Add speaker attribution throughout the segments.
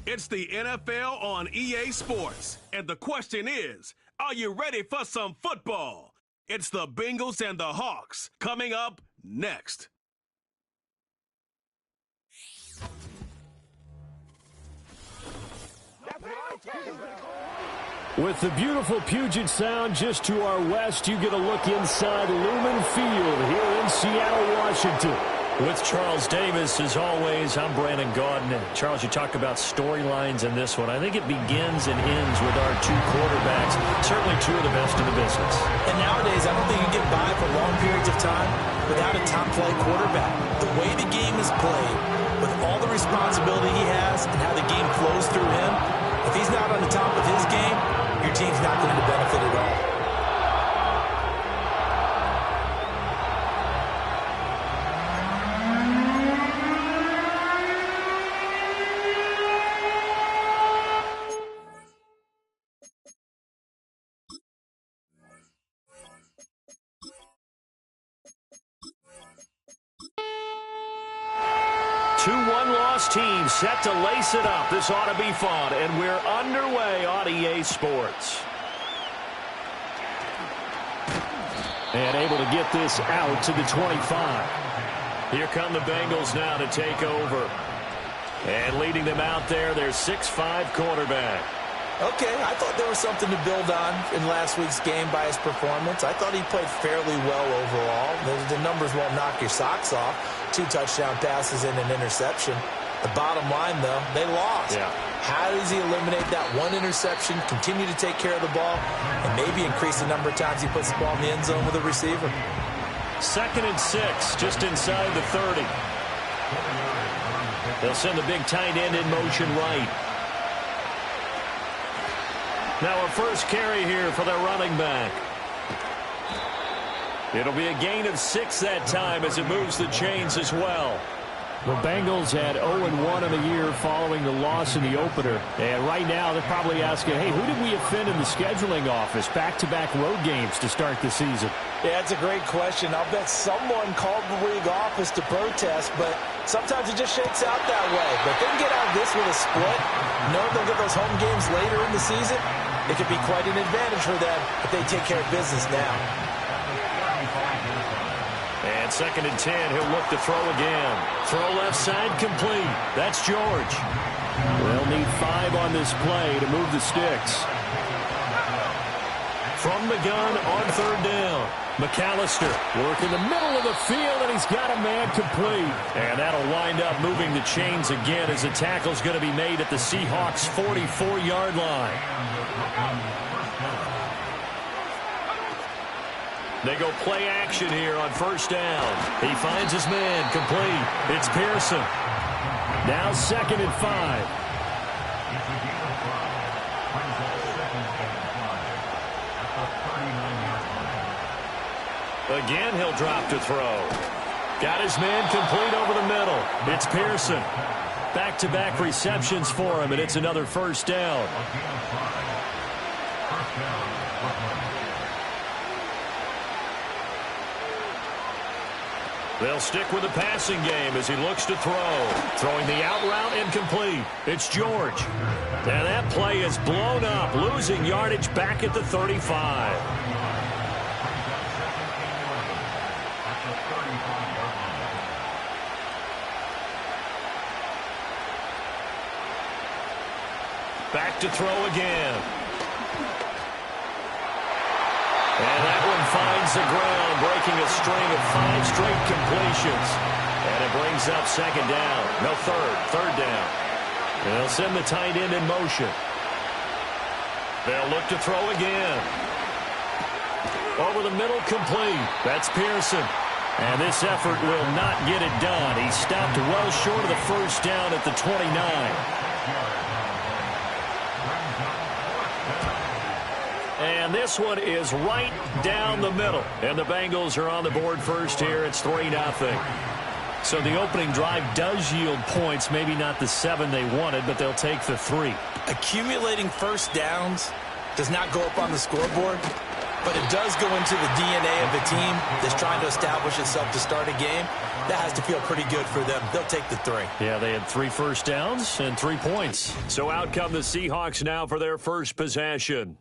Speaker 1: It's the NFL on EA Sports. And the question is, are you ready for some football? It's the Bengals and the Hawks coming up next.
Speaker 2: With the beautiful Puget Sound just to our west, you get a look inside Lumen Field here in Seattle, Washington.
Speaker 3: With Charles Davis, as always, I'm Brandon Gaudin. Charles, you talk about storylines in this one. I think it begins and ends with our two quarterbacks, certainly two of the best in the business.
Speaker 4: And nowadays, I don't think you get by for long periods of time without a top-flight quarterback. The way the game is played, with all the responsibility he has and how the game flows through him, if he's not on the top of his game, your team's not going to benefit at all.
Speaker 3: 2-1 loss team set to lace it up. This ought to be fun, and we're underway on EA Sports.
Speaker 2: And able to get this out to the 25.
Speaker 3: Here come the Bengals now to take over. And leading them out there, their 6'5" quarterback.
Speaker 4: Okay, I thought there was something to build on in last week's game by his performance. I thought he played fairly well overall. The numbers won't knock your socks off. 2 touchdown passes and an interception. The bottom line, though, they lost. Yeah. How does he eliminate that one interception, continue to take care of the ball, and maybe increase the number of times he puts the ball in the end zone with a receiver?
Speaker 3: 2nd and 6, just inside the 30. They'll send the big tight end in motion right. Now a first carry here for their running back. It'll be a gain of 6 that time as it moves the chains as well.
Speaker 2: The Bengals had 0-1 in the year following the loss in the opener. And right now they're probably asking, hey, who did we offend in the scheduling office? Back-to-back road games to start the season.
Speaker 4: Yeah, that's a great question. I'll bet someone called the league office to protest, but sometimes it just shakes out that way. But if they can get out of this with a split, knowing they'll get those home games later in the season, it could be quite an advantage for them if they take care of business now.
Speaker 3: And 2nd and 10, he'll look to throw again. Throw left side complete. That's George.
Speaker 2: They'll need 5 on this play to move the sticks.
Speaker 3: From the gun on 3rd down. McAllister working the middle of the field, and he's got a man complete. And that'll wind up moving the chains again as the tackle's going to be made at the Seahawks' 44-yard line. They go play action here on 1st down. He finds his man complete. It's Pearson.
Speaker 2: Now 2nd and 5.
Speaker 3: Again, he'll drop to throw. Got his man complete over the middle. It's Pearson. Back-to-back receptions for him, and it's another 1st down. They'll stick with the passing game as he looks to throw. Throwing the out route incomplete. It's George. And that play is blown up, losing yardage back at the 35. Back to throw again. And that one finds the ground, breaking a string of 5 straight completions. And it brings up 2nd down. No, 3rd down. And they'll send the tight end in motion. They'll look to throw again. Over the middle, complete. That's Pearson. And this effort will not get it done. He stopped well short of the 1st down at the 29. And this one is right down the middle. And the Bengals are on the board first here. It's 3-0. So the opening drive does yield points. Maybe not the 7 they wanted, but they'll take the 3.
Speaker 4: Accumulating 1st downs does not go up on the scoreboard, but it does go into the DNA of the team that's trying to establish itself to start a game. That has to feel pretty good for them. They'll take the 3.
Speaker 3: Yeah, they had 3 first downs and 3 points. So out come the Seahawks now for their first possession.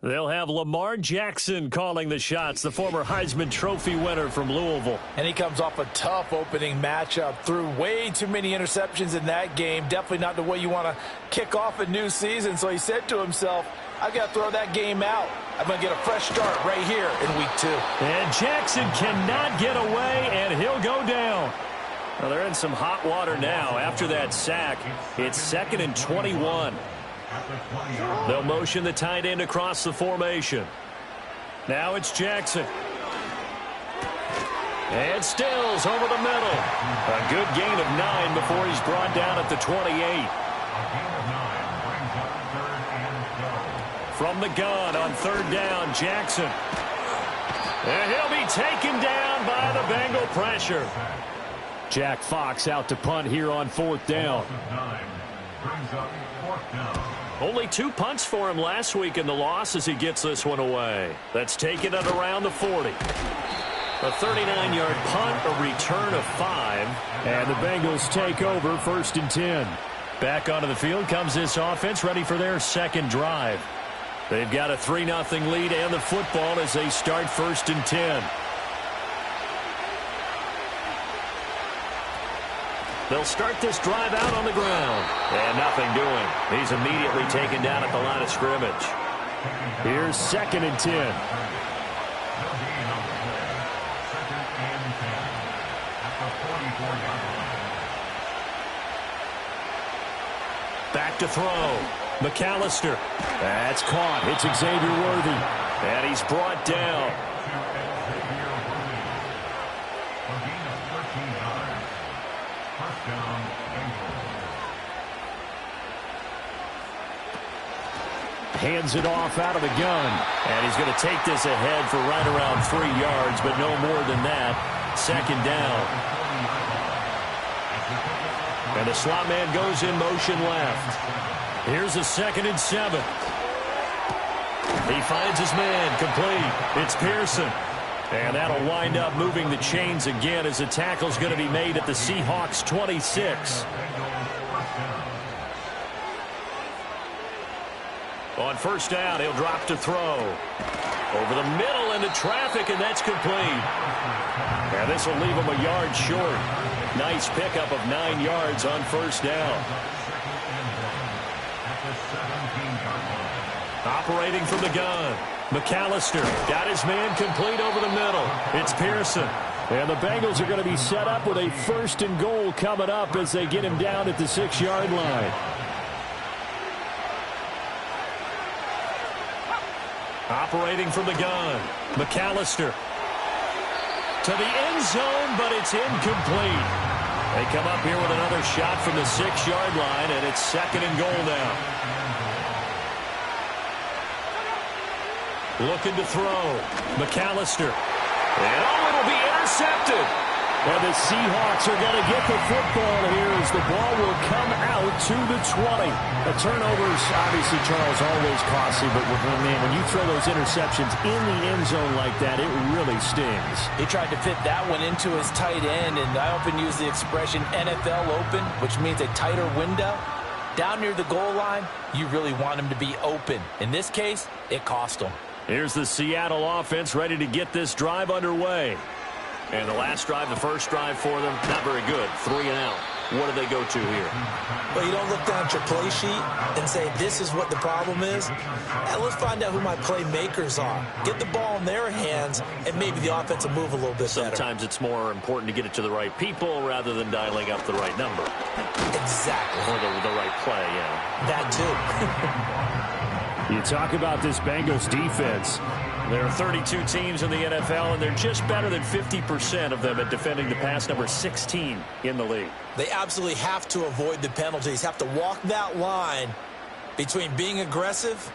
Speaker 3: They'll have Lamar Jackson calling the shots, the former Heisman Trophy winner from Louisville.
Speaker 4: And he comes off a tough opening matchup. Threw way too many interceptions in that game. Definitely not the way you want to kick off a new season. So he said to himself, I've got to throw that game out. I'm going to get a fresh start right here in week 2.
Speaker 3: And Jackson cannot get away, and he'll go down. Well, they're in some hot water now. After that sack, it's 2nd and 21. They'll motion the tight end across the formation. Now it's Jackson. And Stills over the middle. A good gain of 9 before he's brought down at the 28. From the gun on 3rd down, Jackson. And he'll be taken down by the Bengal pressure.
Speaker 2: Jack Fox out to punt here on 4th down.
Speaker 3: Only 2 punts for him last week in the loss as he gets this one away. That's taken at around the 40. A 39-yard punt, a return of 5.
Speaker 2: And the Bengals take over 1st and 10.
Speaker 3: Back onto the field comes this offense, ready for their second drive. They've got a 3-0 lead and the football as they start 1st and 10. They'll start this drive out on the ground. And nothing doing. He's immediately taken down at the line of scrimmage.
Speaker 2: Here's 2nd and 10.
Speaker 3: Back to throw. McAllister.
Speaker 2: That's caught. It's Xavier Worthy.
Speaker 3: And he's brought down.
Speaker 2: Hands it off out of the gun.
Speaker 3: And he's going to take this ahead for right around 3 yards, but no more than that. 2nd down. And the slot man goes in motion left. Here's a 2nd and 7. He finds his man complete. It's Pearson. And that'll wind up moving the chains again as the tackle's going to be made at the Seahawks 26. On 1st down, he'll drop to throw. Over the middle into traffic, and that's complete. And this will leave him a yard short. Nice pickup of 9 yards on 1st down. Operating from the gun. McAllister got his man complete over the middle. It's Pearson.
Speaker 2: And the Bengals are going to be set up with a 1st and goal coming up as they get him down at the 6-yard line.
Speaker 3: Operating from the gun. McAllister. To the end zone, but it's incomplete. They come up here with another shot from the 6-yard line, and it's 2nd and goal now. Looking to throw. McAllister. And it'll be intercepted.
Speaker 2: And the Seahawks are going to get the football here as the ball will come out to the 20. The turnovers, obviously, Charles, always costly, but when you throw those interceptions in the end zone like that, it really stings.
Speaker 4: He tried to fit that one into his tight end, and I often use the expression NFL open, which means a tighter window. Down near the goal line, you really want him to be open. In this case, it cost him.
Speaker 3: Here's the Seattle offense ready to get this drive underway. And the last drive, the first drive for them, not very good. 3 and out. What do they go to here?
Speaker 4: Well, you don't look down at your play sheet and say, this is what the problem is. And let's find out who my playmakers are. Get the ball in their hands, and maybe the offense will move a little bit better.
Speaker 3: Sometimes it's more important to get it to the right people rather than dialing up the right number.
Speaker 4: Exactly.
Speaker 3: Or the right play, yeah.
Speaker 4: That too.
Speaker 2: You talk about this Bengals defense.
Speaker 3: There are 32 teams in the NFL, and they're just better than 50% of them at defending the pass, number 16 in the league.
Speaker 4: They absolutely have to avoid the penalties, have to walk that line between being aggressive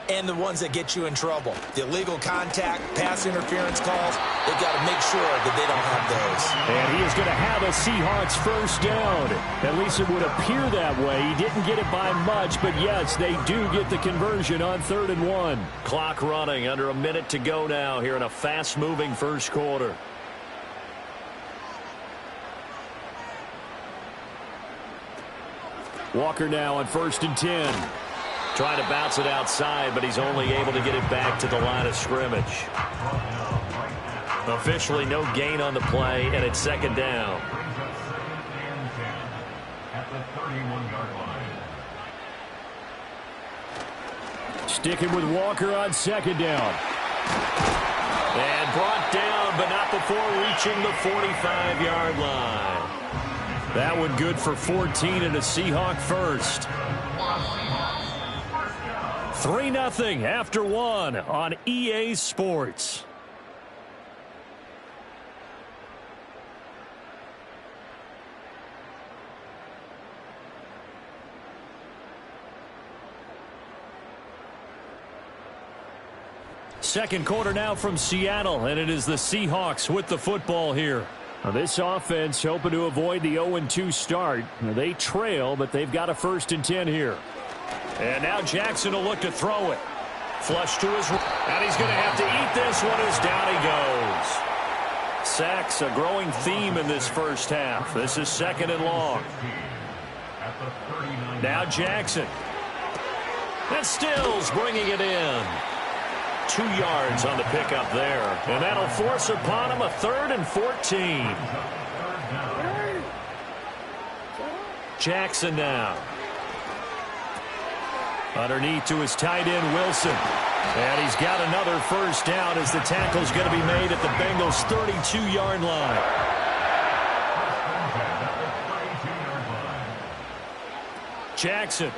Speaker 4: and the ones that get you in trouble. The illegal contact, pass interference calls, they've got to make sure that they don't have those.
Speaker 2: And he is going to have a Seahawks first down. At least it would appear that way. He didn't get it by much, but yes, they do get the conversion on 3rd and 1.
Speaker 3: Clock running, under a minute to go now here in a fast-moving first quarter.
Speaker 2: Walker now on 1st and 10.
Speaker 3: Trying to bounce it outside, but he's only able to get it back to the line of scrimmage. Officially no gain on the play, and it's 2nd down.
Speaker 2: Sticking with Walker on 2nd down.
Speaker 3: And brought down, but not before reaching the 45-yard line.
Speaker 2: That one good for 14 and a Seahawk first. 3-0 after 1 on EA Sports. Second quarter now from Seattle, and it is the Seahawks with the football here. Now this offense hoping to avoid the 0-2 start. Now they trail, but they've got a 1st and 10 here. And now Jackson will look to throw it. Flush to his right. And he's going to have to eat this one as down he goes. Sacks, a growing theme in this first half. This is 2nd and long. Now Jackson. And Stills bringing it in. 2 yards on the pickup there. And that'll force upon him a 3rd and 14. Jackson now. Underneath to his tight end, Wilson. And he's got another first down as the tackle's going to be made at the Bengals' 32-yard line. Jackson.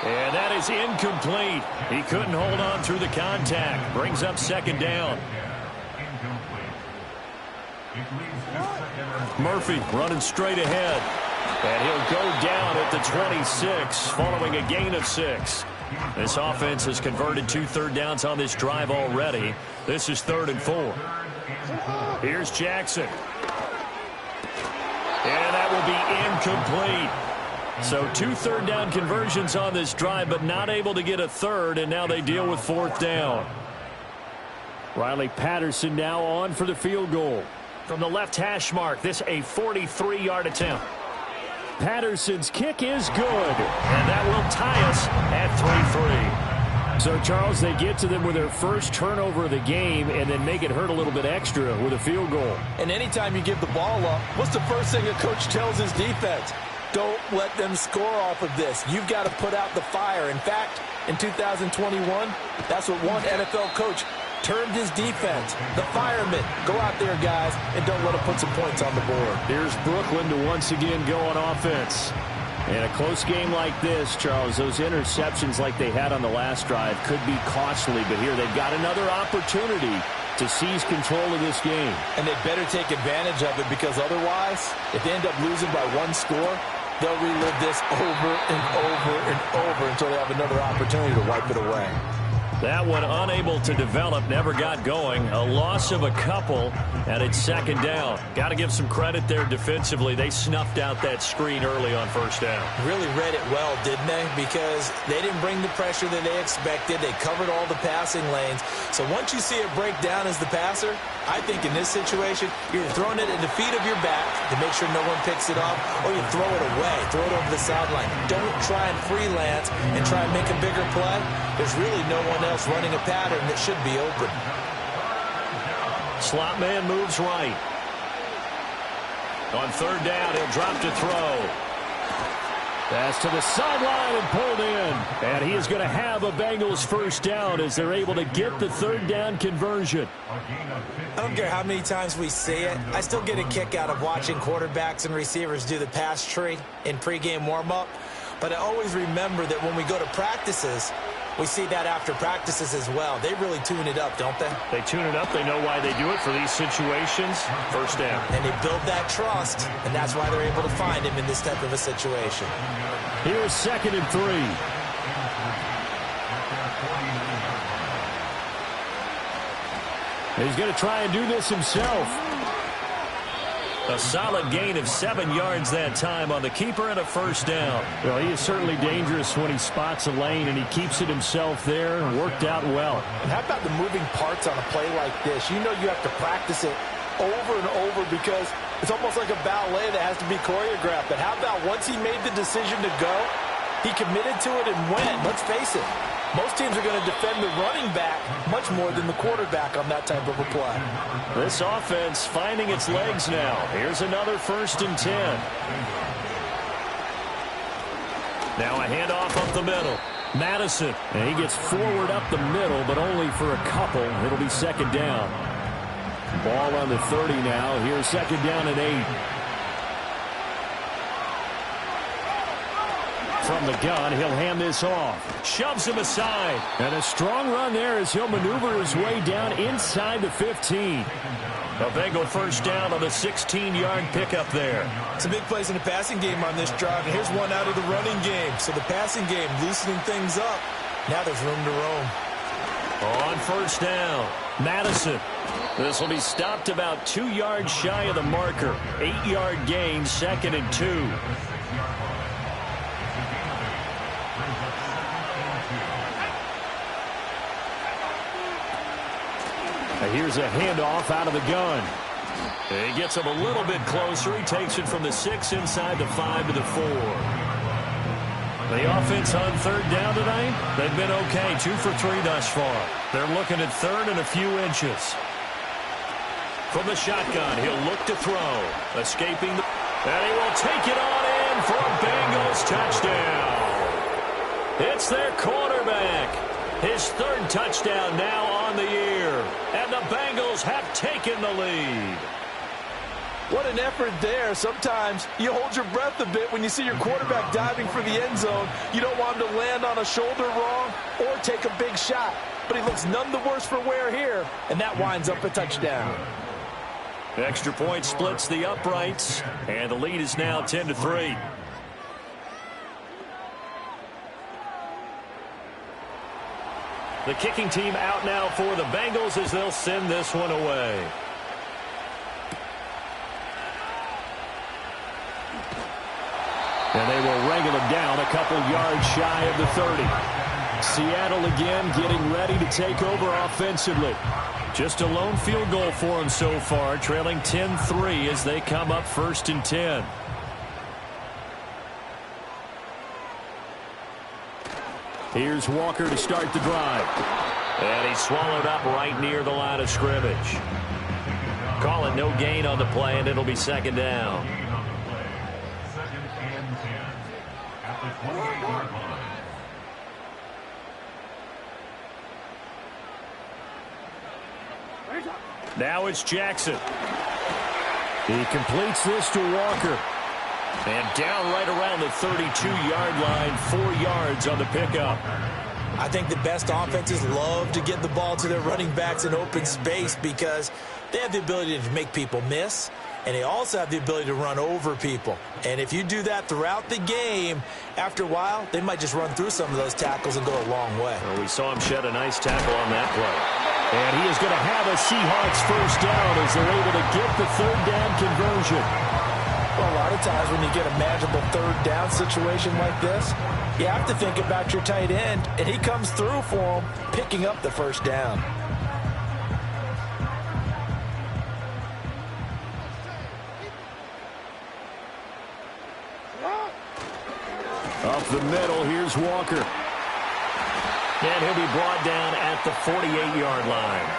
Speaker 2: And that is incomplete. He couldn't hold on through the contact. Brings up 2nd down. Murphy running straight ahead. And he'll go down at the 26 following a gain of 6. This offense has converted 2 third downs on this drive already. This is 3rd and 4. Here's Jackson. And that will be incomplete. So 2 third down conversions on this drive, but not able to get a 3rd, and now they deal with 4th down. Riley Patterson now on for the field goal. From the left hash mark, this a 43-yard attempt. Patterson's kick is good, and that will tie us at 3-3. So, Charles, they get to them with their first turnover of the game and then make it hurt a little bit extra with a field goal.
Speaker 4: And anytime you give the ball up, what's the first thing a coach tells his defense? Don't let them score off of this. You've got to put out the fire. In fact, in 2021, that's what one NFL coach termed his defense. The firemen. Go out there, guys, and don't let them put some points on the board.
Speaker 2: Here's Brooklyn to once again go on offense. In a close game like this, Charles, those interceptions like they had on the last drive could be costly, but here they've got another opportunity to seize control of this game.
Speaker 4: And they better take advantage of it, because otherwise, if they end up losing by 1 score, they'll relive this over and over and over until they have another opportunity to wipe it away.
Speaker 3: That one unable to develop, never got going. A loss of a couple, and it's 2nd down. Got to give some credit there defensively. They snuffed out that screen early on 1st down.
Speaker 4: Really read it well, didn't they? Because they didn't bring the pressure that they expected. They covered all the passing lanes. So once you see it break down as the passer, I think in this situation, you're throwing it at the feet of your back to make sure no one picks it off, or you throw it away, throw it over the sideline. Don't try and freelance and try and make a bigger play. There's really no one else running a pattern that should be open.
Speaker 3: Slot man moves right. On 3rd down, he'll drop to throw.
Speaker 2: Pass to the sideline and pulled in. And he is going to have a Bengals first down as they're able to get the 3rd down conversion.
Speaker 4: I don't care how many times we see it. I still get a kick out of watching quarterbacks and receivers do the pass tree in pregame warm-up. But I always remember that when we go to practices, we see that after practices as well. They really tune it up, don't they?
Speaker 3: They tune it up. They know why they do it for these situations. First down.
Speaker 4: And they build that trust, and that's why they're able to find him in this type of a situation.
Speaker 2: Here's 2nd and 3. He's going to try and do this himself.
Speaker 3: A solid gain of 7 yards that time on the keeper and a first down.
Speaker 2: Well, he is certainly dangerous when he spots a lane, and he keeps it himself there. Worked out well.
Speaker 4: And how about the moving parts on a play like this? You know you have to practice it over and over because it's almost like a ballet that has to be choreographed. But how about once he made the decision to go, he committed to it and went. Let's face it. Most teams are going to defend the running back much more than the quarterback on that type of a play.
Speaker 3: This offense finding its legs now. Here's another 1st and 10. Now a handoff up the middle. Madison.
Speaker 2: And he gets forward up the middle, but only for a couple. It'll be 2nd down. Ball on the 30 now. Here's 2nd down and 8. From the gun, he'll hand this off.
Speaker 3: Shoves him aside.
Speaker 2: And a strong run there as he'll maneuver his way down inside the 15.
Speaker 3: A Bengal first down on the 16-yard pickup there.
Speaker 4: Some big plays in the passing game on this drive, and here's one out of the running game. So the passing game loosening things up. Now there's room to roam.
Speaker 3: On first down, Madison. This will be stopped about 2 yards shy of the marker. 8-yard gain, 2nd and 2.
Speaker 2: Here's a handoff out of the gun.
Speaker 3: He gets him a little bit closer. He takes it from the 6 inside the 5 to the 4. The offense on 3rd down tonight, they've been okay. 2 for 3 thus far. They're looking at 3rd and a few inches. From the shotgun, he'll look to throw. Escaping the... And he will take it on in for a Bengals touchdown. It's their quarterback. His 3rd touchdown now on the year. And the Bengals have taken the lead.
Speaker 4: What an effort there. Sometimes you hold your breath a bit when you see your quarterback diving for the end zone. You don't want him to land on a shoulder wrong or take a big shot. But he looks none the worse for wear here, and that winds up a touchdown.
Speaker 3: Extra point splits the uprights, and the lead is now 10-3. The kicking team out now for the Bengals as they'll send this one away.
Speaker 2: And they will wrangle him down a couple yards shy of the 30. Seattle again getting ready to take over offensively.
Speaker 3: Just a lone field goal for them so far, trailing 10-3 as they come up 1st and 10.
Speaker 2: Here's Walker to start the drive.
Speaker 3: And he's swallowed up right near the line of scrimmage. Call it no gain on the play, and it'll be 2nd down. Now it's Jackson.
Speaker 2: He completes this to Walker.
Speaker 3: And down right around the 32-yard line, 4 yards on the pickup.
Speaker 4: I think the best offenses love to get the ball to their running backs in open space because they have the ability to make people miss, and they also have the ability to run over people. And if you do that throughout the game, after a while, they might just run through some of those tackles and go a long way.
Speaker 3: Well, we saw him shed a nice tackle on that play.
Speaker 2: And he is going to have a Seahawks first down as they're able to get the 3rd down conversion.
Speaker 4: Well, a lot of times when you get a manageable 3rd down situation like this, you have to think about your tight end, and he comes through for him, picking up the 1st down.
Speaker 2: Up the middle, here's Walker.
Speaker 3: And he'll be brought down at the 48-yard line.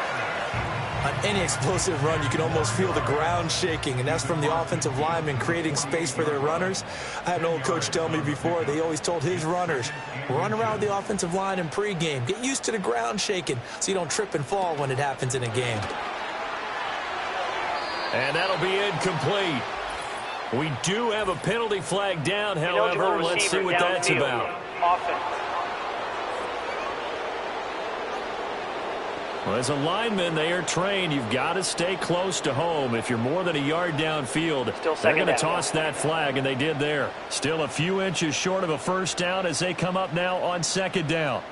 Speaker 4: On any explosive run, you can almost feel the ground shaking, and that's from the offensive linemen creating space for their runners. I had an old coach tell me before, they always told his runners, run around the offensive line in pregame. Get used to the ground shaking so you don't trip and fall when it happens in a game.
Speaker 3: And that'll be incomplete. We do have a penalty flag down, however. Let's see what that's about.
Speaker 5: Offense.
Speaker 3: Well, as a lineman, they are trained. You've got to stay close to home. If you're more than a yard downfield, they're going to toss that flag, and they did there. Still a few inches short of a first down as they come up now on 2nd down.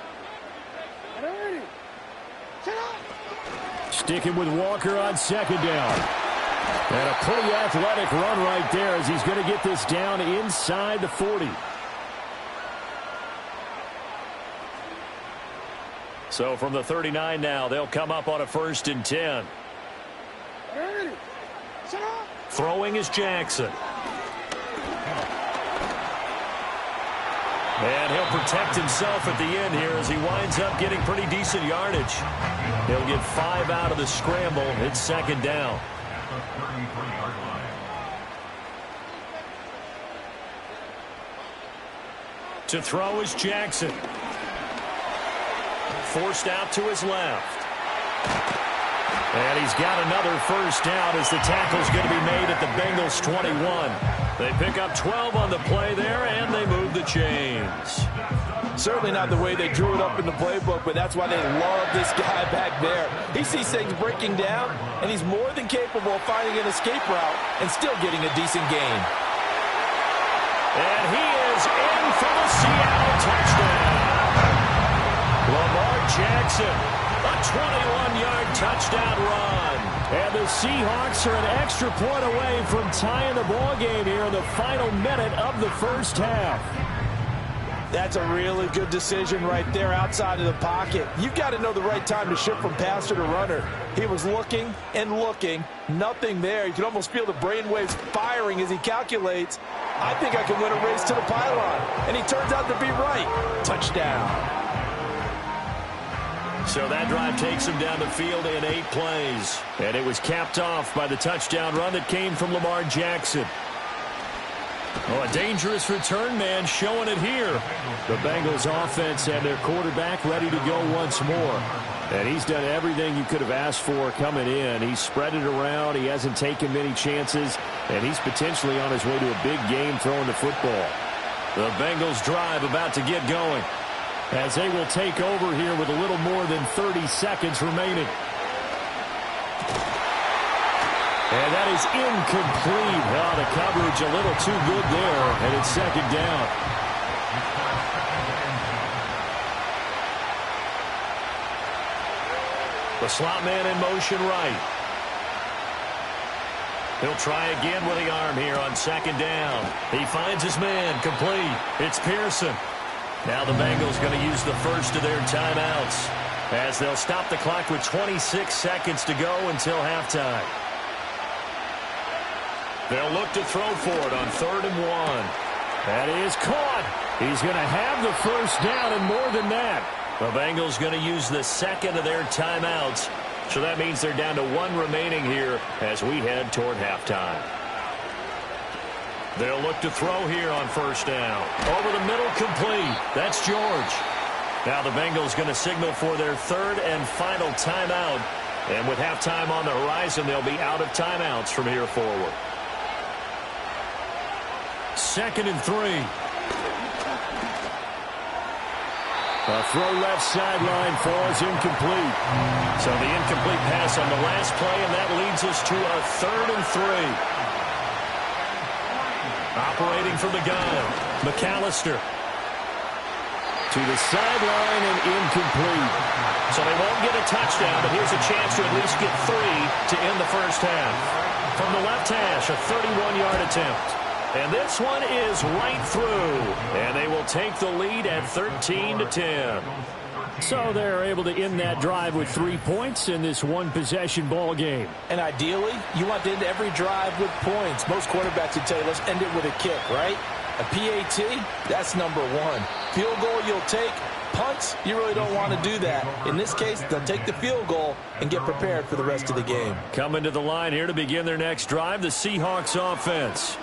Speaker 2: Sticking with Walker on second down. And a pretty athletic run right there as he's going to get this down inside the 40. So from the 39 now, they'll come up on a 1st and 10. Throwing is Jackson. And he'll protect himself at the end here as he winds up getting pretty decent yardage. He'll get 5 out of the scramble. It's second down. To throw is Jackson. Forced out to his left. And he's got another 1st down as the tackle's going to be made at the Bengals 21. They pick up 12 on the play there, and they move the chains.
Speaker 4: Certainly not the way they drew it up in the playbook, but that's why they love this guy back there. He sees things breaking down, and he's more than capable of finding an escape route and still getting a decent gain.
Speaker 3: And he is in for the Seattle touchdown. Lamar Jackson, a 21-yard touchdown run.
Speaker 2: And the Seahawks are an extra point away from tying the ball game here in the final minute of the first half.
Speaker 4: That's a really good decision right there outside of the pocket. You've got to know the right time to shift from passer to runner. He was looking and looking, nothing there. You can almost feel the brainwaves firing as he calculates, I think I can win a race to the pylon. And he turns out to be right. Touchdown.
Speaker 3: So that drive takes him down the field in 8 plays. And it was capped off by the touchdown run that came from Lamar Jackson. Oh, a dangerous return man showing it here.
Speaker 2: The Bengals offense and their quarterback ready to go once more. And he's done everything you could have asked for coming in. He's spread it around. He hasn't taken many chances. And he's potentially on his way to a big game throwing the football.
Speaker 3: The Bengals drive about to get going,
Speaker 2: as they will take over here with a little more than 30 seconds remaining. And that is incomplete. Oh, the coverage a little too good there, and it's second down.
Speaker 3: The slot man in motion right. He'll try again with the arm here on second down. He finds his man, complete. It's Pearson. Now the Bengals going to use the first of their timeouts as they'll stop the clock with 26 seconds to go until halftime. They'll look to throw for it on 3rd and 1.
Speaker 2: That is caught. He's going to have the first down and more than that.
Speaker 3: The Bengals going to use the second of their timeouts. So that means they're down to 1 remaining here as we head toward halftime. They'll look to throw here on 1st down. Over the middle, complete. That's George. Now the Bengals going to signal for their 3rd and final timeout. And with halftime on the horizon, they'll be out of timeouts from here forward. 2nd and 3.
Speaker 2: A throw left sideline falls incomplete.
Speaker 3: So the incomplete pass on the last play, and that leads us to a 3rd and 3. Operating from the gun, McAllister.
Speaker 2: To the sideline and incomplete.
Speaker 3: So they won't get a touchdown, but here's a chance to at least get 3 to end the first half. From the left hash, a 31-yard attempt. And this one is right through. And they will take the lead at 13-10.
Speaker 2: So they're able to end that drive with 3 points in this one-possession ball game.
Speaker 4: And ideally, you want to end every drive with points. Most quarterbacks would tell you, let's end it with a kick, right? A PAT, that's number 1. Field goal you'll take. Punts, you really don't want to do that. In this case, they'll take the field goal and get prepared for the rest of the game.
Speaker 3: Coming to the line here to begin their next drive, the Seahawks offense.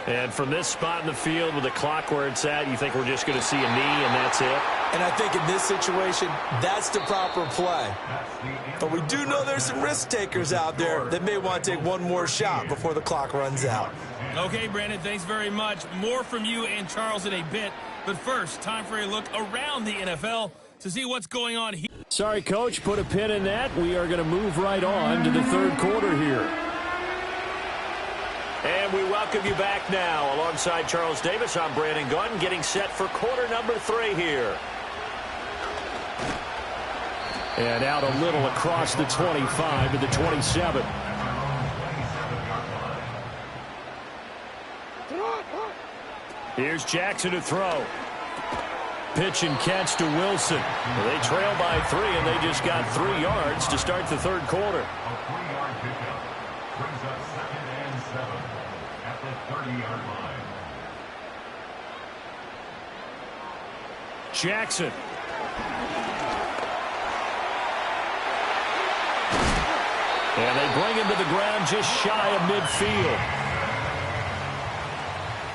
Speaker 3: And from this spot in the field with the clock where it's at, you think we're just going to see a knee and that's it?
Speaker 4: And I think in this situation, that's the proper play. But we do know there's some risk takers out there that may want to take one more shot before the clock runs out.
Speaker 5: Okay, Brandon, thanks very much. More from you and Charles in a bit. But first, time for a look around the NFL to see what's going on here.
Speaker 2: Sorry, Coach, put a pin in that. We are going to move right on to the 3rd quarter here.
Speaker 3: And we welcome you back now. Alongside Charles Davis, I'm Brandon Gaudin, getting set for quarter number 3 here.
Speaker 2: And out a little across the 25 to the 27. Here's Jackson to throw. Pitch and catch to Wilson. They trail by 3, and they just got 3 yards to start the third quarter.
Speaker 6: A 3-yard pickup brings up 2nd and 7 at the 30-yard line.
Speaker 2: Jackson. And they bring him to the ground just shy of midfield.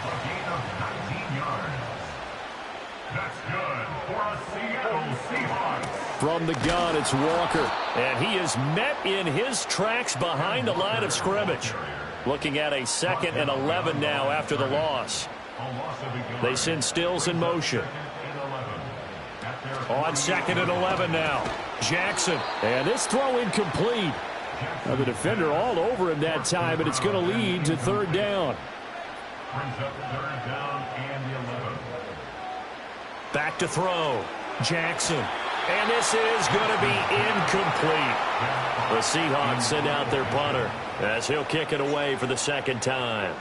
Speaker 6: A gain of 19 yards. That's good for a Seattle Seahawks.
Speaker 2: From the gun, it's Walker. And he is met in his tracks behind the line of scrimmage. Looking at a 2nd and 11 now after the loss. They send Stills in motion. On 2nd and 11 now. Jackson. And this throw incomplete. Now the defender all over him that time, and it's going to lead to 3rd down.
Speaker 6: Brings up 3rd down and 11.
Speaker 2: Back to throw. Jackson. And this is going to be incomplete. The Seahawks send out their punter as he'll kick it away for the 2nd time.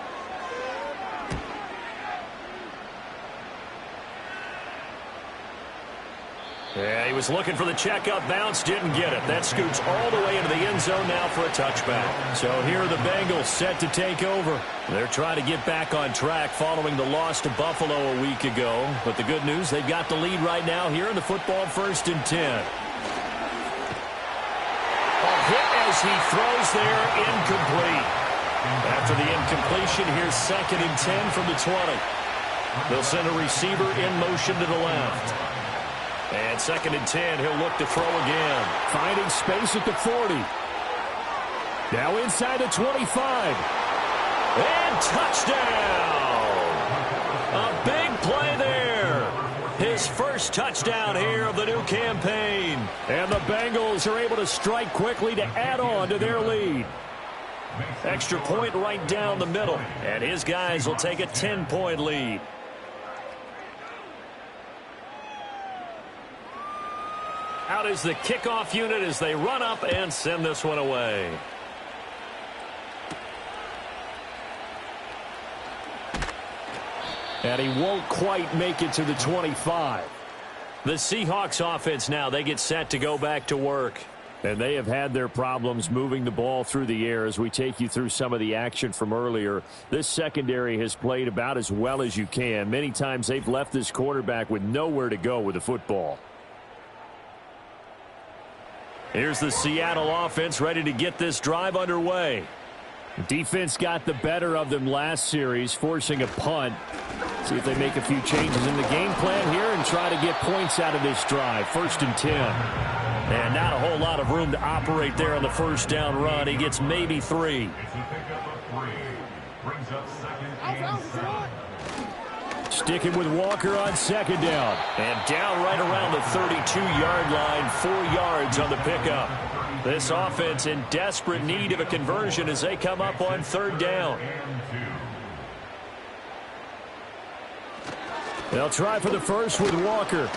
Speaker 2: Yeah, he was looking for the checkup bounce, didn't get it. That scoots all the way into the end zone now for a touchback. So here are the Bengals set to take over. They're trying to get back on track following the loss to Buffalo a week ago. But the good news, they've got the lead right now here in the football 1st and 10. A hit as he throws there, incomplete. After the incompletion, here's 2nd and 10 from the 20. They'll send a receiver in motion to the left. And 2nd and 10, he'll look to throw again. Finding space at the 40. Now inside the 25. And touchdown! A big play there. His first touchdown here of the new campaign. And the Bengals are able to strike quickly to add on to their lead. Extra point right down the middle. And his guys will take a 10-point lead. Out is the kickoff unit as they run up and send this one away. And he won't quite make it to the 25. The Seahawks offense now, they get set to go back to work. And they have had their problems moving the ball through the air as we take you through some of the action from earlier. This secondary has played about as well as you can. Many times they've left this quarterback with nowhere to go with the football. Here's the Seattle offense ready to get this drive underway. Defense got the better of them last series, forcing a punt. See if they make a few changes in the game plan here and try to get points out of this drive. 1st and 10. And not a whole lot of room to operate there on the 1st down run. He gets maybe 3.
Speaker 6: It's a pickup of 3. Brings up 2nd and 7.
Speaker 2: Sticking with Walker on 2nd down. And down right around the 32-yard line, 4 yards on the pickup. This offense in desperate need of a conversion as they come up on 3rd down. They'll try for the first with Walker.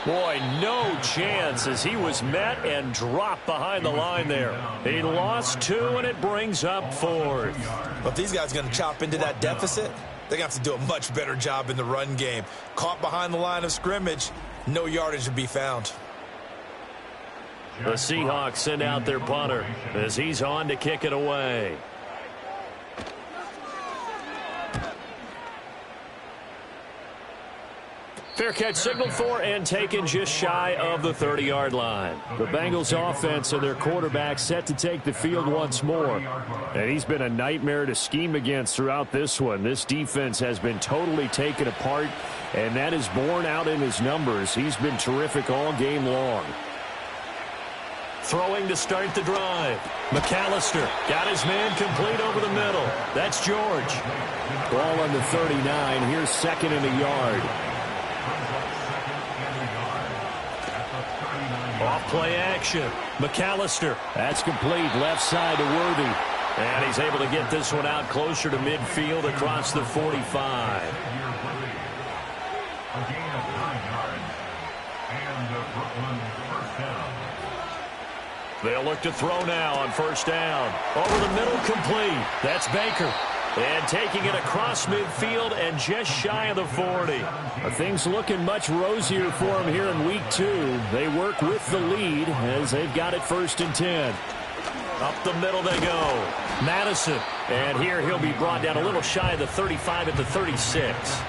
Speaker 2: Boy, no chance as he was met and dropped behind the line there. He lost 2, and it brings up 4th.
Speaker 4: But if these guys are going to chop into that deficit, they're going to have to do a much better job in the run game. Caught behind the line of scrimmage, no yardage to be found.
Speaker 3: The Seahawks send out their punter as he's on to kick it away. Fair catch signaled for and taken just shy of the 30-yard line.
Speaker 2: The Bengals offense and their quarterback set to take the field once more. And he's been a nightmare to scheme against throughout this one. This defense has been totally taken apart, and that is borne out in his numbers. He's been terrific all game long.
Speaker 3: Throwing to start the drive. McAllister got his man complete over the middle. That's George.
Speaker 2: Ball on the 39. Here's 2nd and a yard.
Speaker 3: Off play action. McAllister.
Speaker 2: That's complete. Left side to Worthy.
Speaker 3: And he's able to get this one out closer to midfield across the 45.
Speaker 6: A gain of 9 yards. And
Speaker 3: They'll look to throw now on first down. Over the middle, complete. That's Baker. And taking it across midfield and just shy of the 40.
Speaker 2: Things looking much rosier for him here in week 2. They work with the lead as they've got it 1st and 10.
Speaker 3: Up the middle they go. Madison. And here he'll be brought down a little shy of the 35 at the 36.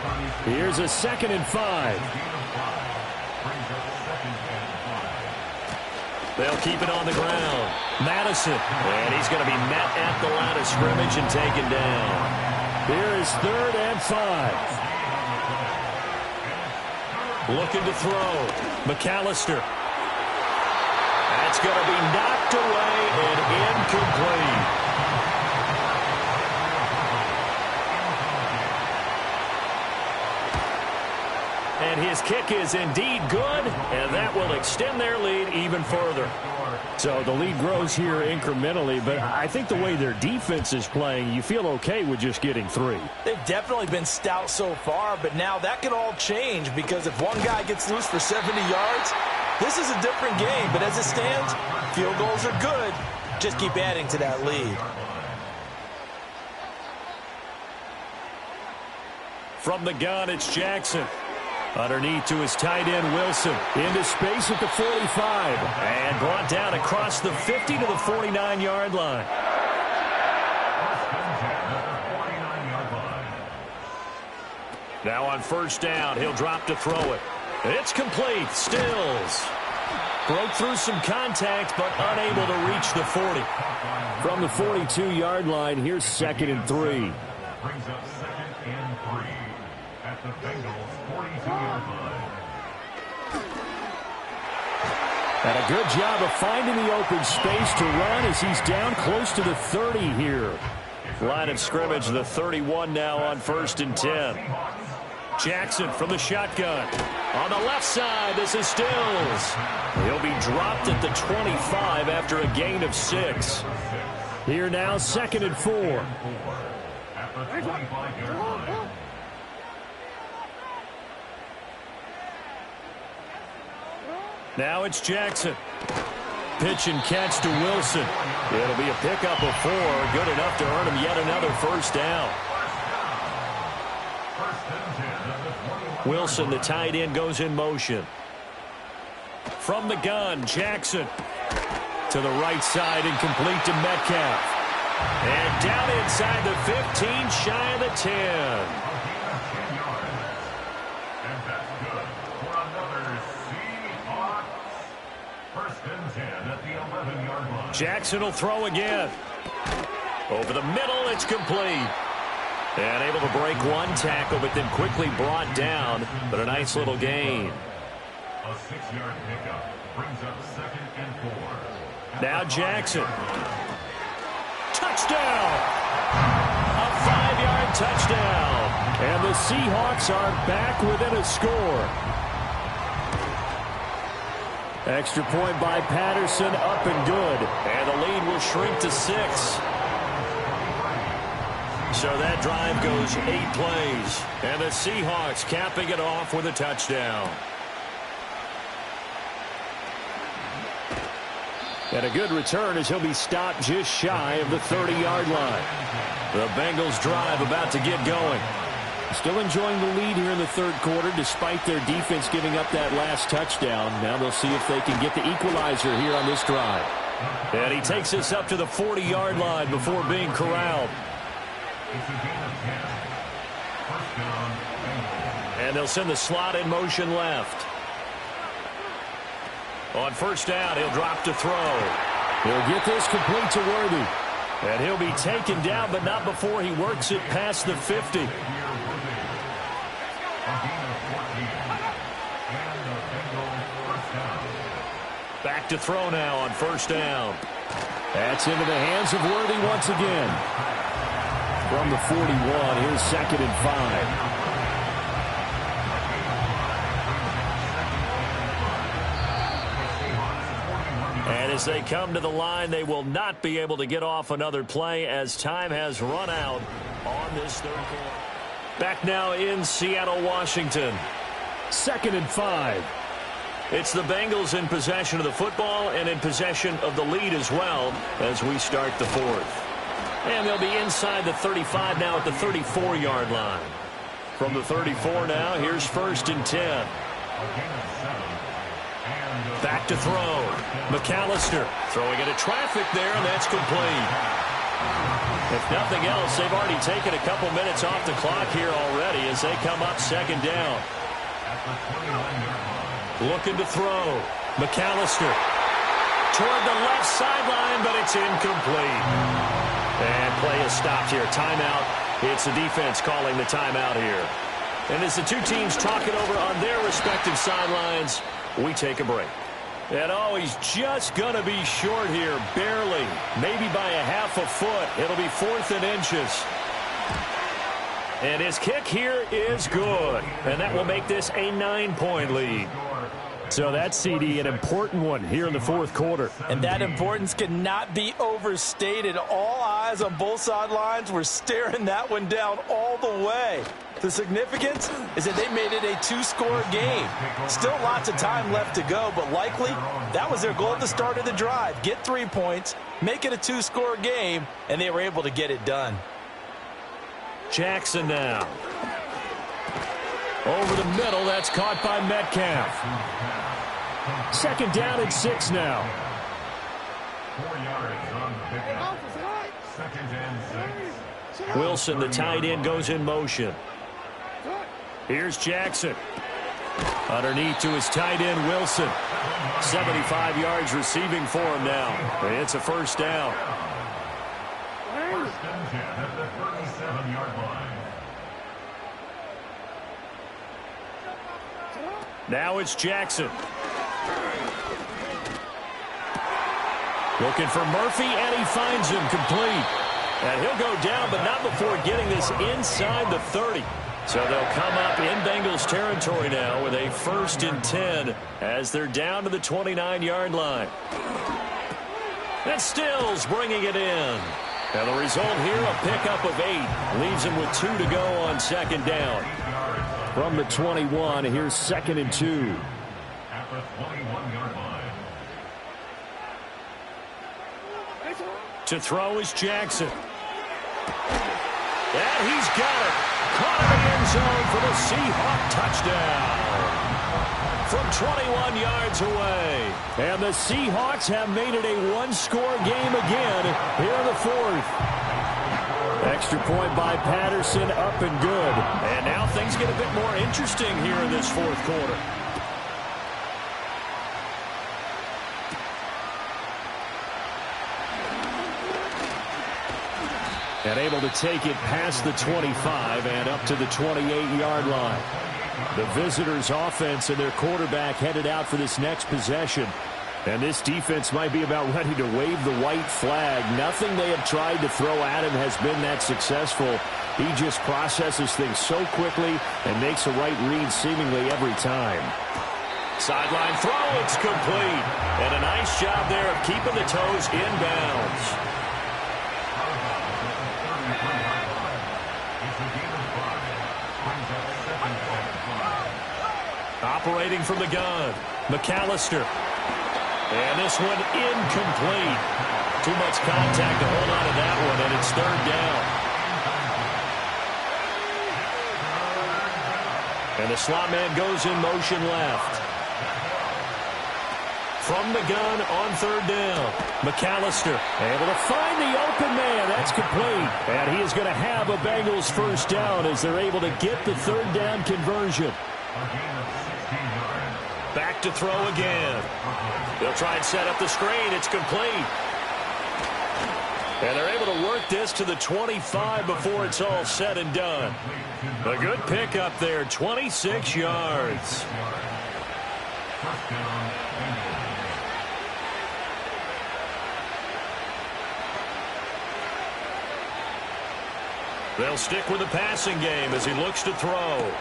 Speaker 2: Here's a 2nd and 5.
Speaker 3: They'll keep it on the ground. Madison. And he's going to be met at the line of scrimmage and taken down.
Speaker 2: Here is 3rd and 5.
Speaker 3: Looking to throw. McAllister. That's going to be knocked away and incomplete. And his kick is indeed good, and that will extend their lead even further.
Speaker 2: So the lead grows here incrementally, but I think the way their defense is playing, you feel okay with just getting 3.
Speaker 4: They've definitely been stout so far, but now that could all change because if one guy gets loose for 70 yards, this is a different game. But as it stands, field goals are good. Just keep adding to that lead.
Speaker 3: From the gun, it's Jackson. Underneath to his tight end, Wilson.
Speaker 2: Into space at the 45.
Speaker 3: And brought down across the 50 to the 49-yard line. Now on first down, he'll drop to throw it. It's complete. Stills. Broke through some contact, but unable to reach the 40.
Speaker 2: From the 42-yard line, here's 2nd and 3.
Speaker 6: Brings up 2nd and 3 at the Bengals 42-yard line.
Speaker 2: And a good job of finding the open space to run as he's down close to the 30 here.
Speaker 3: Line of scrimmage, the 31 now on 1st and 10. Jackson from the shotgun. On the left side, this is Stills. He'll be dropped at the 25 after a gain of 6.
Speaker 2: Here now, 2nd and 4.
Speaker 6: At the 25-yard line.
Speaker 3: Now it's Jackson. Pitch and catch to Wilson. It'll be a pickup of 4. Good enough to earn him yet another first down. Wilson, the tight end, goes in motion. From the gun, Jackson. To the right side and complete to Metcalf. And down inside the 15, shy of the 10.
Speaker 6: And that's good for another Seahawks. 1st and 10 at the 11-yard line.
Speaker 3: Jackson will throw again. Over the middle, it's complete. And able to break one tackle, but then quickly brought down. But a nice little gain.
Speaker 6: A 6-yard pickup brings up 2nd and 4.
Speaker 3: Now Jackson. Touchdown! A 5-yard touchdown.
Speaker 2: And the Seahawks are back within a score. Extra point by Patterson, up and good.
Speaker 3: And the lead will shrink to 6. So that drive goes 8 plays. And the Seahawks capping it off with a touchdown.
Speaker 2: And a good return as he'll be stopped just shy of the 30-yard line.
Speaker 3: The Bengals drive about to get going.
Speaker 2: Still enjoying the lead here in the 3rd quarter despite their defense giving up that last touchdown. Now they'll see if they can get the equalizer here on this drive.
Speaker 3: And he takes us up to the 40-yard line before being corralled. And they'll send the slot in motion left. On first down, he'll drop to throw.
Speaker 2: He'll get this complete to Worthy.
Speaker 3: And he'll be taken down, but not before he works it past the 50. Back to throw now on first down.
Speaker 2: That's into the hands of Worthy once again. From the 41, here's 2nd and 5.
Speaker 3: And as they come to the line, they will not be able to get off another play as time has run out on this 3rd quarter. Back now in Seattle, Washington.
Speaker 2: 2nd and 5.
Speaker 3: It's the Bengals in possession of the football and in possession of the lead as well as we start the fourth. And they'll be inside the 35 now at the 34-yard line. From the 34 now, here's 1st and 10. Back to throw. McAllister throwing into traffic there, and that's complete. If nothing else, they've already taken a couple minutes off the clock here already as they come up 2nd down. Looking to throw. McAllister toward the left sideline, but it's incomplete. And play is stopped here. Timeout. It's the defense calling the timeout here. And as the two teams talk it over on their respective sidelines, we take a break. And he's just going to be short here, barely, maybe by a half a foot. It'll be 4th and inches. And his kick here is good. And that will make this a 9-point lead.
Speaker 2: So that's, CD, an important one here in the 4th quarter.
Speaker 4: And that importance cannot be overstated. All eyes on both sidelines were staring that one down all the way. The significance is that they made it a 2-score game. Still lots of time left to go, but likely that was their goal at the start of the drive. Get 3 points, make it a 2-score game, and they were able to get it done.
Speaker 3: Jackson now. Over the middle, that's caught by Metcalf.
Speaker 2: 2nd down and 6 now.
Speaker 6: 4 yards on the pickup. 2nd and 6.
Speaker 3: Wilson, the tight end, goes in motion. Here's Jackson. Underneath to his tight end, Wilson. 75 yards receiving for him now. It's a 1st down.
Speaker 6: 1st and 10 at the 37-yard line.
Speaker 3: Now it's Jackson. Looking for Murphy, and he finds him complete. And he'll go down, but not before getting this inside the 30. So they'll come up in Bengals territory now with a 1st and 10 as they're down to the 29-yard line. And Stills bringing it in. And the result here, a pickup of 8. Leaves him with 2 to go on 2nd down.
Speaker 2: From the 21, here's 2nd and 2.
Speaker 6: At the 21-yard line.
Speaker 3: To throw is Jackson. And he's got it. Caught in the end zone for the Seahawks touchdown. From 21 yards away.
Speaker 2: And the Seahawks have made it a 1-score game again here in the 4th. Extra point by Patterson, up and good.
Speaker 3: And now things get a bit more interesting here in this 4th quarter.
Speaker 2: And able to take it past the 25 and up to the 28-yard line. The visitors' offense and their quarterback headed out for this next possession. And this defense might be about ready to wave the white flag. Nothing they have tried to throw at him has been that successful. He just processes things so quickly and makes a right read seemingly every time.
Speaker 3: Sideline throw, it's complete. And a nice job there of keeping the toes inbounds. Operating from the gun, McAllister. And this one incomplete. Too much contact to hold on to that one, and it's 3rd down. And the slot man goes in motion left. From the gun on 3rd down, McAllister able to find the open man. That's complete. And he is going to have a Bengals 1st down as they're able to get the 3rd down conversion. Back to throw again. They'll try and set up the screen. It's complete. And they're able to work this to the 25 before it's all said and done. A good pickup there, 26 yards. They'll stick with the passing game as he looks to throw.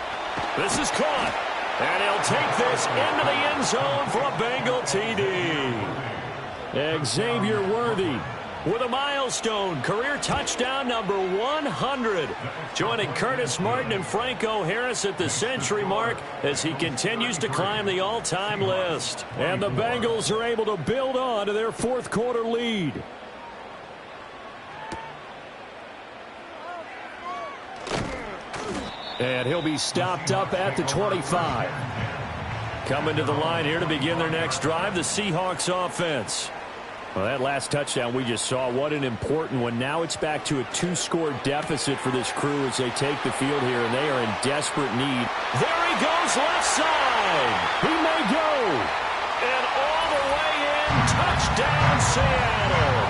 Speaker 3: This is caught. And he'll take this into the end zone for a Bengal TD.
Speaker 2: Xavier Worthy
Speaker 3: with a milestone career touchdown number 100. Joining Curtis Martin and Franco Harris at the century mark as he continues to climb the all-time list.
Speaker 2: And the Bengals are able to build on to their fourth quarter lead. And he'll be stopped up at the 25.
Speaker 3: Coming to the line here to begin their next drive, the Seahawks offense.
Speaker 2: Well, that last touchdown we just saw, what an important one. Now it's back to a 2-score deficit for this crew as they take the field here, and they are in desperate need.
Speaker 3: There he goes, left side.
Speaker 2: He may go.
Speaker 3: And all the way in, touchdown Seattle.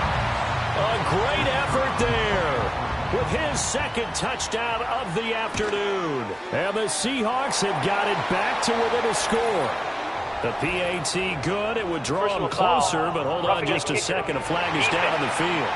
Speaker 3: A great effort there with his second touchdown of the afternoon.
Speaker 2: And the Seahawks have got it back to within a score.
Speaker 3: The PAT good. It would draw him closer, but hold on just a second. A flag is down on the field.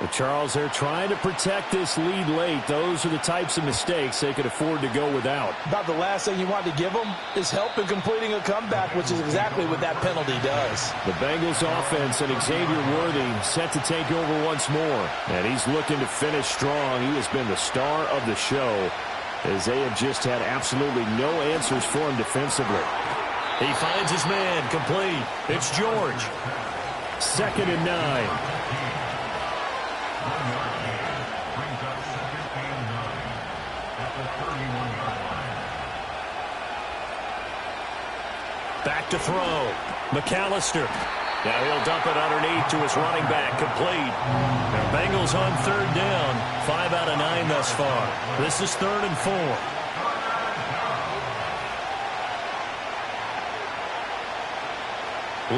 Speaker 2: Well, Charles, they're trying to protect this lead late. Those are the types of mistakes they could afford to go without.
Speaker 4: About the last thing you want to give them is help in completing a comeback, which is exactly what that penalty does.
Speaker 2: The Bengals offense and Xavier Worthy set to take over once more. And he's looking to finish strong. He has been the star of the show, as they have just had absolutely no answers for him defensively.
Speaker 3: He finds his man, complete. It's George.
Speaker 2: 2nd and 9.
Speaker 3: Back to throw. McAllister. Now he'll dump it underneath to his running back, complete. The Bengals on 3rd down. 5 out of 9 thus far. This is 3rd and 4.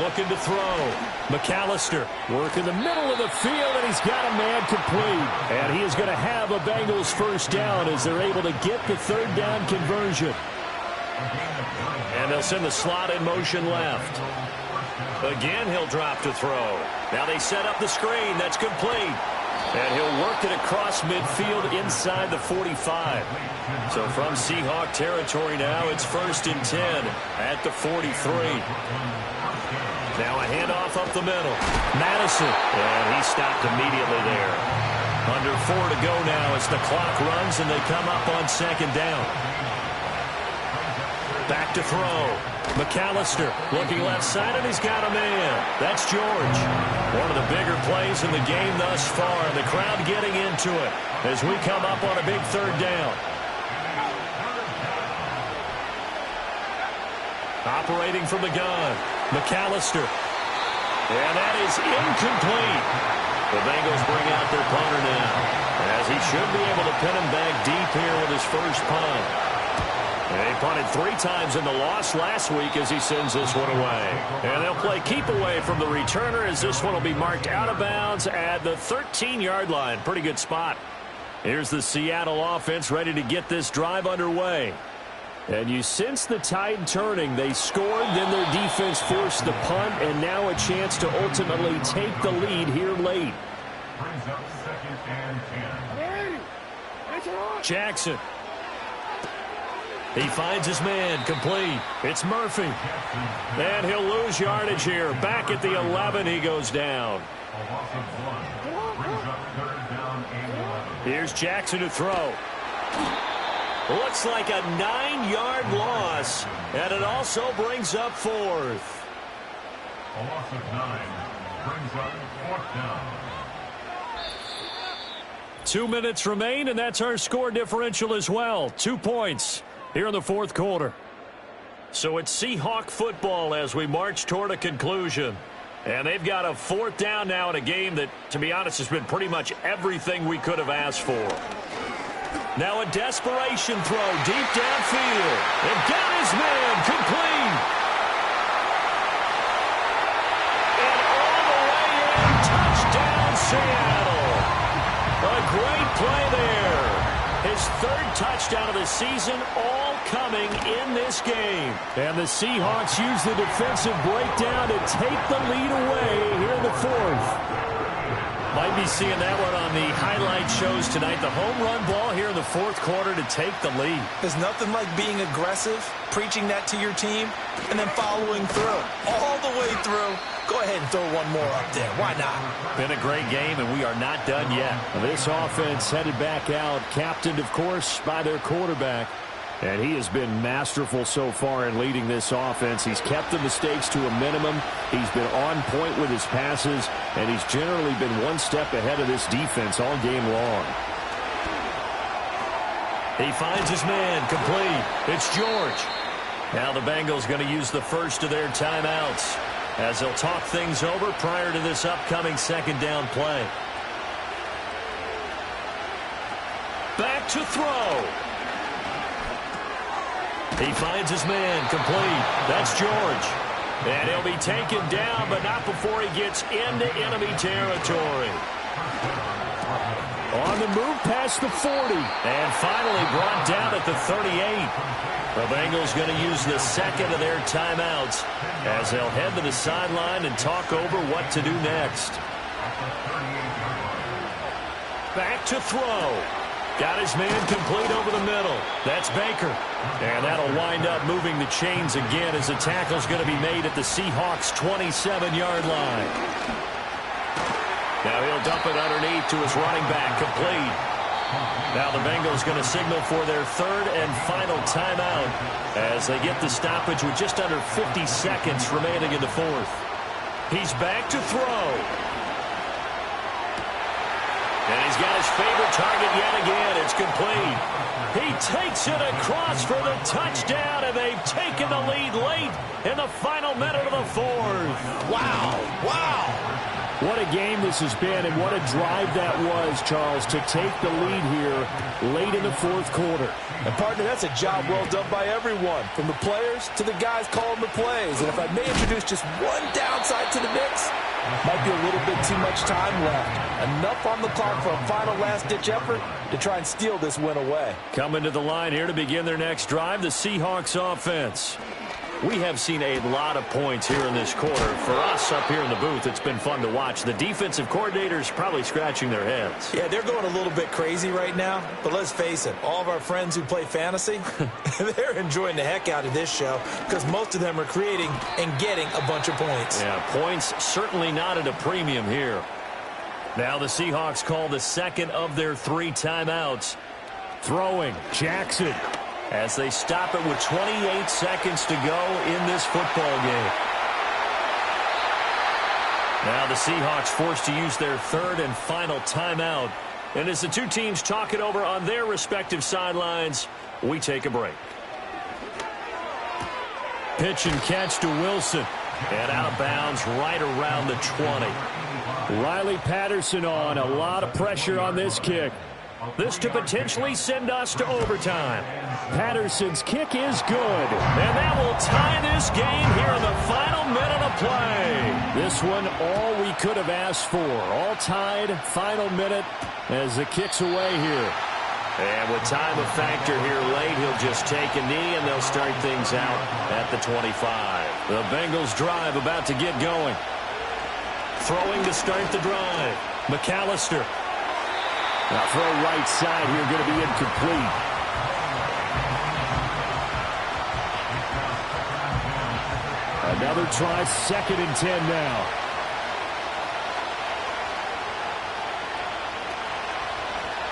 Speaker 3: Looking to throw. McAllister.
Speaker 2: Work in the middle of the field, and he's got a man complete. And he is going to have a Bengals first down as they're able to get the 3rd down conversion.
Speaker 3: And they'll send the slot in motion left. Again, he'll drop to throw. Now they set up the screen. That's complete. And he'll work it across midfield inside the 45. So from Seahawk territory now, it's 1st and 10 at the 43. Now a handoff up the middle. Madison. And he stopped immediately there. Under 4 to go now as the clock runs and they come up on 2nd down. Back to throw. McAllister looking left side, and he's got a man. That's George. One of the bigger plays in the game thus far. The crowd getting into it as we come up on a big 3rd down. Operating from the gun. McAllister. And that is incomplete. The Bengals bring out their punter now, as he should be able to pin him back deep here with his first punt. And he punted 3 times in the loss last week as he sends this one away. And they'll play keep away from the returner as this one will be marked out of bounds at the 13-yard line. Pretty good spot. Here's the Seattle offense ready to get this drive underway.
Speaker 2: And you sense the tide turning. They scored, then their defense forced the punt, and now a chance to ultimately take the lead here late.
Speaker 6: Brings up 2nd and 10.
Speaker 3: Jackson. He finds his man, complete. It's Murphy. And he'll lose yardage here. Back at the 11, he goes down.
Speaker 6: A loss of 1. Brings up 3rd down and 11.
Speaker 3: Here's Jackson to throw. Looks like a 9-yard loss, and it also brings up 4th.
Speaker 6: A loss of 9. Brings up 4th down.
Speaker 3: 2 minutes remain, and that's our score differential as well. 2 points here in the 4th quarter. So it's Seahawk football as we march toward a conclusion. And they've got a 4th down now in a game that, to be honest, has been pretty much everything we could have asked for. Now a desperation throw deep downfield. And got his man complete. And all the way in, touchdown Seattle. A great play there. His 3rd touchdown of the season, all coming in this game.
Speaker 2: And the Seahawks use the defensive breakdown to take the lead away here in the 4th.
Speaker 3: Might be seeing that one on the highlight shows tonight. The home run ball here in the fourth quarter to take the lead.
Speaker 4: There's nothing like being aggressive, preaching that to your team, and then following through. All the way through. Go ahead and throw one more up there. Why not?
Speaker 3: Been a great game, and we are not done yet.
Speaker 2: This offense headed back out, captained, of course, by their quarterback. And he has been masterful so far in leading this offense. He's kept the mistakes to a minimum. He's been on point with his passes, and he's generally been one step ahead of this defense all game long.
Speaker 3: He finds his man, complete. It's George. Now the Bengals going to use the first of their timeouts as they'll talk things over prior to this upcoming second down play. Back to throw. He finds his man, complete. That's George. And he'll be taken down, but not before he gets into enemy territory.
Speaker 2: On the move past the 40.
Speaker 3: And finally brought down at the 38. The Bengals going to use the second of their timeouts as they'll head to the sideline and talk over what to do next. Back to throw. Got his man complete over the middle. That's Baker. And that'll wind up moving the chains again as the tackle's going to be made at the Seahawks' 27-yard line. Now he'll dump it underneath to his running back, complete. Now the Bengals going to signal for their third and final timeout as they get the stoppage with just under 50 seconds remaining in the fourth. He's back to throw. And he's got his favorite target yet again. It's complete. He takes it across for the touchdown, and they've taken the lead late in the final minute of the fourth.
Speaker 4: Wow. Wow.
Speaker 2: What a game this has been, and what a drive that was, Charles, to take the lead here late in the fourth quarter.
Speaker 4: And, partner, that's a job well done by everyone, from the players to the guys calling the plays. And if I may introduce just one downside to the mix, might be a little bit too much time left. Enough on the clock for a final last-ditch effort to try and steal this win away.
Speaker 3: Coming to the line here to begin their next drive, the Seahawks offense. We have seen a lot of points here in this quarter. For us up here in the booth, it's been fun to watch. The defensive coordinators probably scratching their heads.
Speaker 4: Yeah, they're going a little bit crazy right now. But let's face it, all of our friends who play fantasy, they're enjoying the heck out of this show because most of them are creating and getting a bunch of points.
Speaker 3: Yeah, points certainly not at a premium here. Now the Seahawks call the second of their three timeouts.
Speaker 2: Throwing, Jackson.
Speaker 3: As they stop it with 28 seconds to go in this football game. Now the Seahawks forced to use their third and final timeout. And as the two teams talk it over on their respective sidelines, we take a break.
Speaker 2: Pitch and catch to Wilson.
Speaker 3: And out of bounds right around the 20.
Speaker 2: Riley Patterson on. A lot of pressure on this kick.
Speaker 3: This to potentially send us to overtime.
Speaker 2: Patterson's kick is good.
Speaker 3: And that will tie this game here in the final minute of play.
Speaker 2: This one, all we could have asked for. All tied, final minute as the kick's away here.
Speaker 3: And with time a factor here late, he'll just take a knee and they'll start things out at the 25.
Speaker 2: The Bengals drive about to get going.
Speaker 3: Throwing to start the drive. McAllister.
Speaker 2: Now throw right side here, going to be incomplete. Another try, 2nd and 10 now.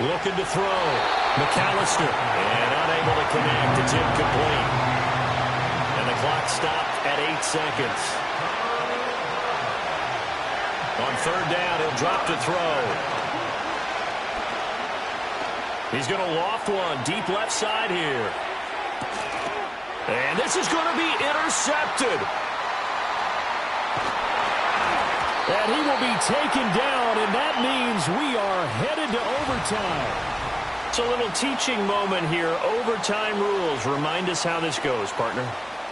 Speaker 3: Looking to throw. McAllister. And unable to connect. It's incomplete. And the clock stopped at 8 seconds. On third down, he'll drop to throw. He's going to loft one deep left side here. And this is going to be intercepted.
Speaker 2: And he will be taken down, and that means we are headed to overtime.
Speaker 3: It's a little teaching moment here. Overtime rules. Remind us how this goes, partner.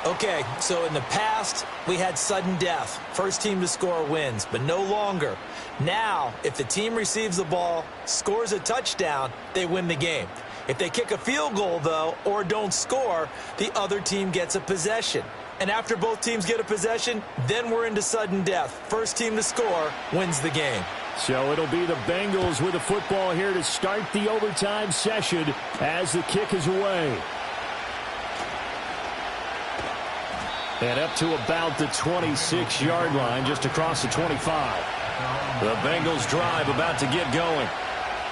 Speaker 4: Okay, so in the past, we had sudden death. First team to score wins, but no longer. Now, if the team receives the ball, scores a touchdown, they win the game. If they kick a field goal, though, or don't score, the other team gets a possession. And after both teams get a possession, then we're into sudden death. First team to score wins the game.
Speaker 2: So it'll be the Bengals with the football here to start the overtime session as the kick is away. And up to about the 26-yard line, just across the 25.
Speaker 3: The Bengals drive about to get going.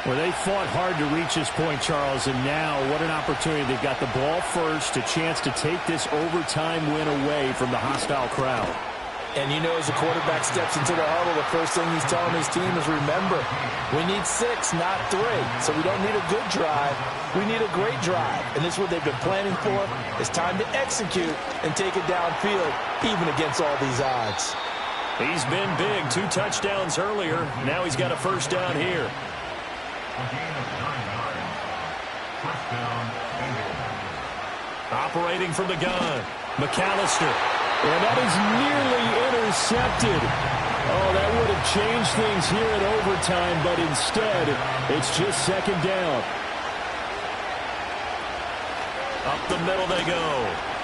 Speaker 2: Well, they fought hard to reach this point, Charles, and now what an opportunity. They've got the ball first, a chance to take this overtime win away from the hostile crowd.
Speaker 4: And you know, as the quarterback steps into the huddle, the first thing he's telling his team is, remember, we need 6, not 3. So we don't need a good drive. We need a great drive. And this is what they've been planning for. It's time to execute and take it downfield, even against all these odds.
Speaker 3: He's been big. 2 touchdowns earlier. Now he's got a first down here. Operating from the gun, McAllister.
Speaker 2: And that is nearly intercepted. Oh, that would have changed things here in overtime, but instead, it's just second down.
Speaker 3: Up the middle they go.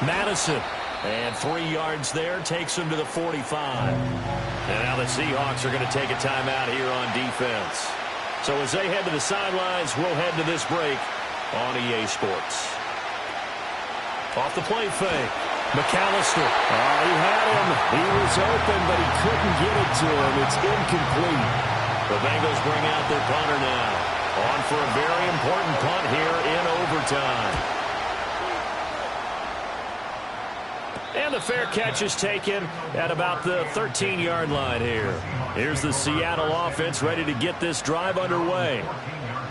Speaker 3: Madison. And 3 yards there takes him to the 45. And now the Seahawks are going to take a timeout here on defense. So as they head to the sidelines, we'll head to this break on EA Sports. Off the play fake. McAllister.
Speaker 2: Oh, he had him. He was open, but he couldn't get it to him. It's incomplete.
Speaker 3: The Bengals bring out their punter now. On for a very important punt here in overtime. And the fair catch is taken at about the 13-yard line here. Here's the Seattle offense ready to get this drive underway.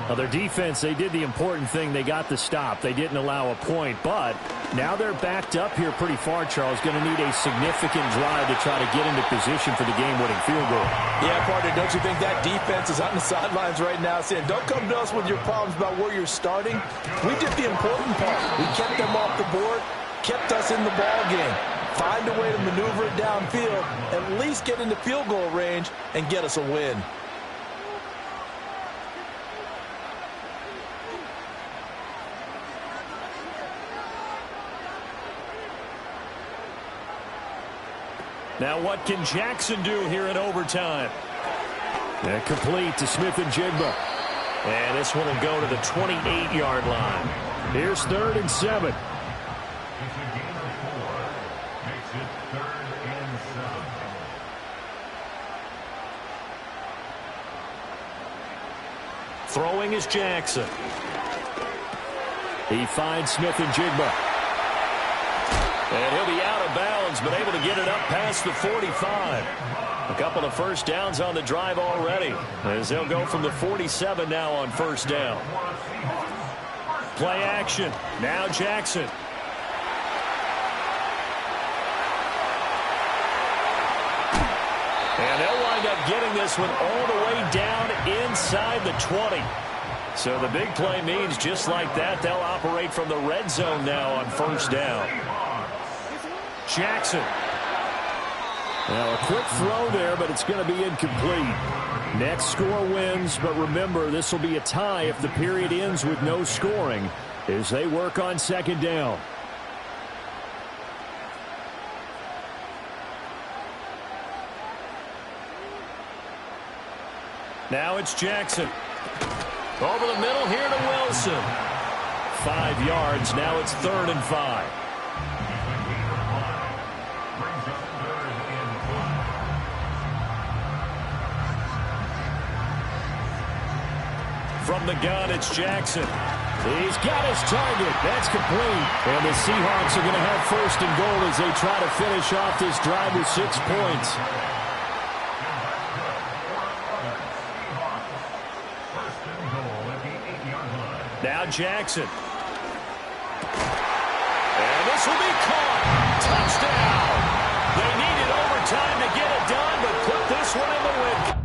Speaker 2: Well, their defense, they did the important thing. They got the stop. They didn't allow a point, but now they're backed up here pretty far, Charles. Going to need a significant drive to try to get into position for the game-winning field goal.
Speaker 4: Yeah, partner, don't you think that defense is on the sidelines right now saying, don't come to us with your problems about where you're starting. We did the important part. We kept them off the board, kept us in the ball game. Find a way to maneuver it downfield, at least get into field goal range, and get us a win.
Speaker 3: Now what can Jackson do here in overtime?
Speaker 2: And complete to Smith and Jigba.
Speaker 3: And this one will go to the 28-yard line.
Speaker 2: Here's 3rd and 7.
Speaker 3: Throwing is Jackson.
Speaker 2: He finds Smith and Jigba.
Speaker 3: And he'll be out of bounds, but able to get it up past the 45. A couple of first downs on the drive already, as they'll go from the 47 now on first down. Play action. Now Jackson. And they'll wind up getting this one all the way down inside the 20. So the big play means just like that, they'll operate from the red zone now on first down. Jackson.
Speaker 2: Now a quick throw there, but it's going to be incomplete. Next score wins, but remember, this will be a tie if the period ends with no scoring as they work on second down.
Speaker 3: Now it's Jackson. Over the middle here to Wilson. 5 yards. Now it's 3rd and 5. From the gun, it's Jackson.
Speaker 2: He's got his target. That's complete. And the Seahawks are going to have 1st and goal as they try to finish off this drive with 6 points.
Speaker 3: Now Jackson. And this will be caught. Touchdown. They needed overtime to get it done, but put this one in the win.